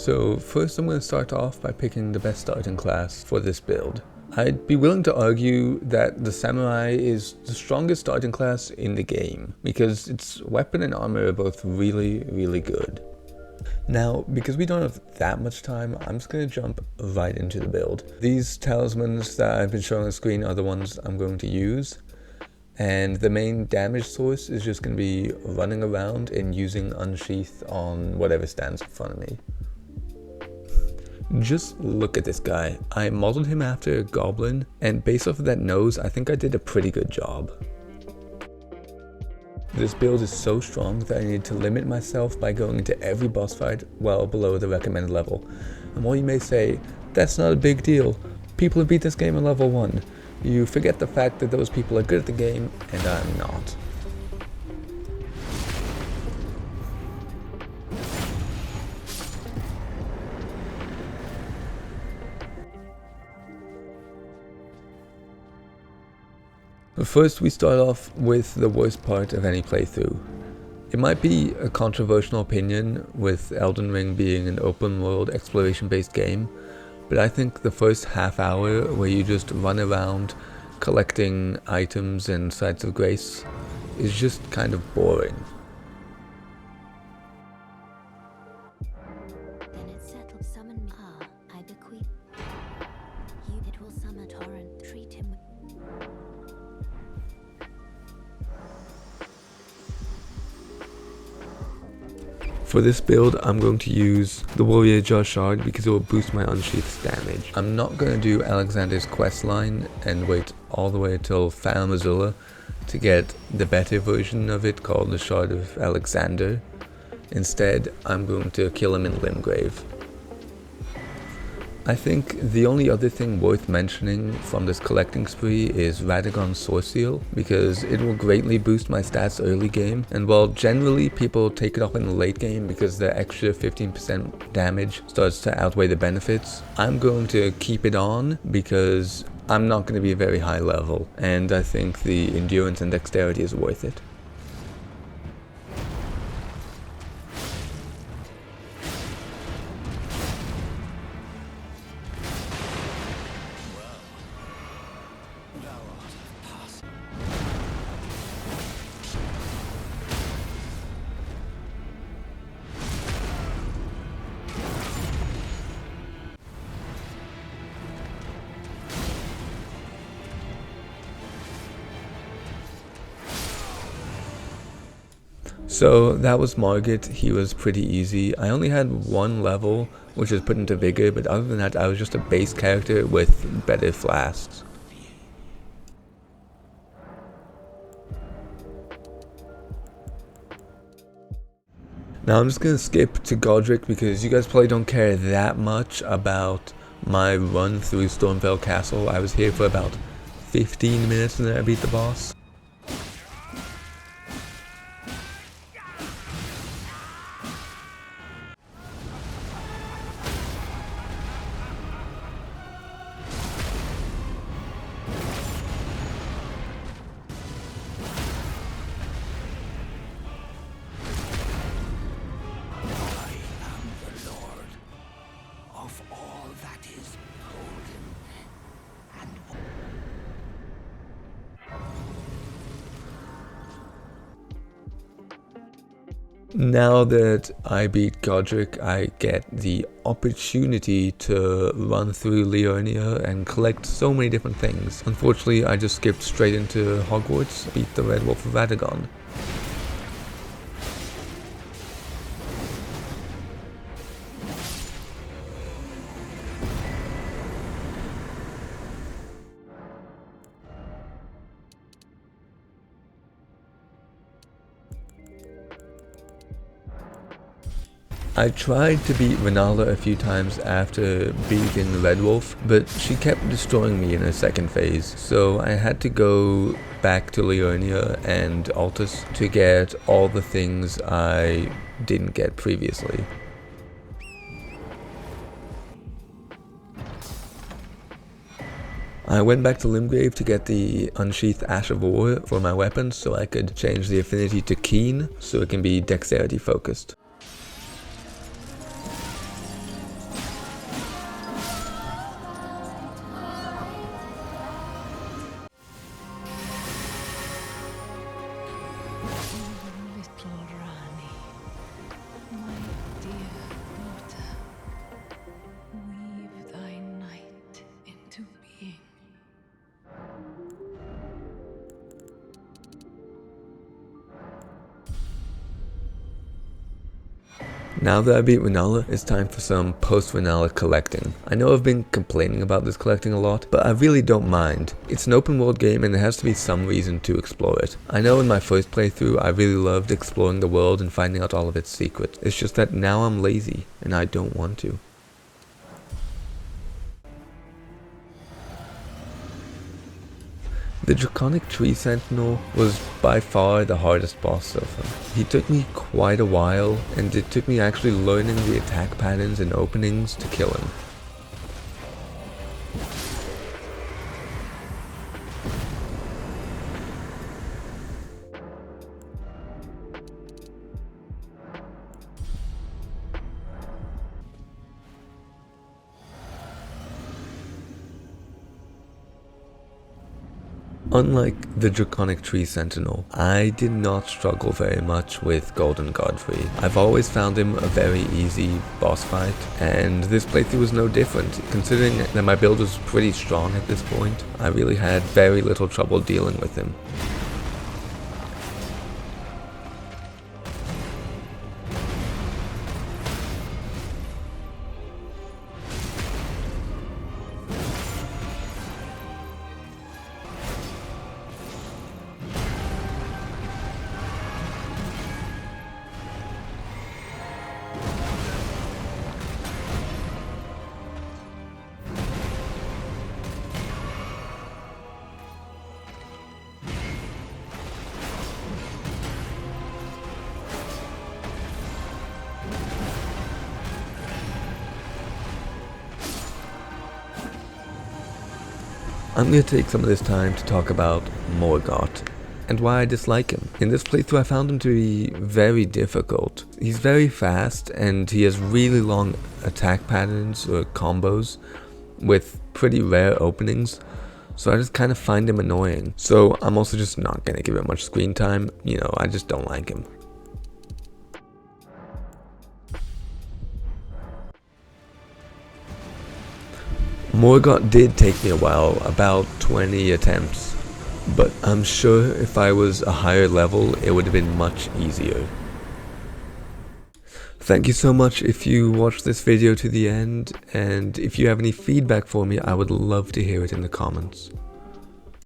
So first I'm going to start off by picking the best starting class for this build. I'd be willing to argue that the Samurai is the strongest starting class in the game, because its weapon and armor are both really good. Now, because we don't have that much time, I'm just going to jump right into the build. These talismans that I've been showing on the screen are the ones I'm going to use. And the main damage source is just going to be running around and using Unsheath on whatever stands in front of me. Just look at this guy. I modeled him after a goblin, and based off of that nose, I think I did a pretty good job. This build is so strong that I need to limit myself by going into every boss fight well below the recommended level. And while you may say, that's not a big deal, people have beat this game at level 1. You forget the fact that those people are good at the game, and I'm not. But first we start off with the worst part of any playthrough. It might be a controversial opinion with Elden Ring being an open world exploration based game, but I think the first half hour where you just run around collecting items and sites of grace is just kind of boring. For this build, I'm going to use the Warrior Jar Shard because it will boost my Unsheath's damage. I'm not going to do Alexander's questline and wait all the way until Farum Azula to get the better version of it called the Shard of Alexander. Instead, I'm going to kill him in Limgrave. I think the only other thing worth mentioning from this collecting spree is Radagon's Source Seal, because it will greatly boost my stats early game, and while generally people take it up in the late game because the extra 15% damage starts to outweigh the benefits, I'm going to keep it on because I'm not going to be a very high level, and I think the endurance and dexterity is worth it. So that was Margit. He was pretty easy. I only had one level, which was put into Vigor, but other than that I was just a base character with better flasks. Now I'm just going to skip to Godrick because you guys probably don't care that much about my run through Stormveil Castle. I was here for about 15 minutes and then I beat the boss. Now that I beat Godrick, I get the opportunity to run through Liurnia and collect so many different things. Unfortunately, I just skipped straight into Hogwarts, beat the Red Wolf of Radagon. I tried to beat Renala a few times after beating the Red Wolf, but she kept destroying me in her second phase, so I had to go back to Liurnia and Altus to get all the things I didn't get previously. I went back to Limgrave to get the Unsheathed Ash of War for my weapons so I could change the affinity to Keen so it can be dexterity focused. Now that I beat Renala, it's time for some post-Renala collecting. I know I've been complaining about this collecting a lot, but I really don't mind. It's an open world game and there has to be some reason to explore it. I know in my first playthrough I really loved exploring the world and finding out all of its secrets. It's just that now I'm lazy and I don't want to. The Draconic Tree Sentinel was by far the hardest boss so far. He took me quite a while, and it took me actually learning the attack patterns and openings to kill him. Unlike the Draconic Tree Sentinel, I did not struggle very much with Golden Godfrey. I've always found him a very easy boss fight, and this playthrough was no different. Considering that my build was pretty strong at this point, I really had very little trouble dealing with him. I'm going to take some of this time to talk about Morgott and why I dislike him. In this playthrough I found him to be very difficult. He's very fast and he has really long attack patterns or combos with pretty rare openings, so I just kind of find him annoying. So I'm also just not going to give him much screen time, I just don't like him. Morgott did take me a while, about 20 attempts, but I'm sure if I was a higher level it would have been much easier. Thank you so much if you watched this video to the end, and if you have any feedback for me I would love to hear it in the comments.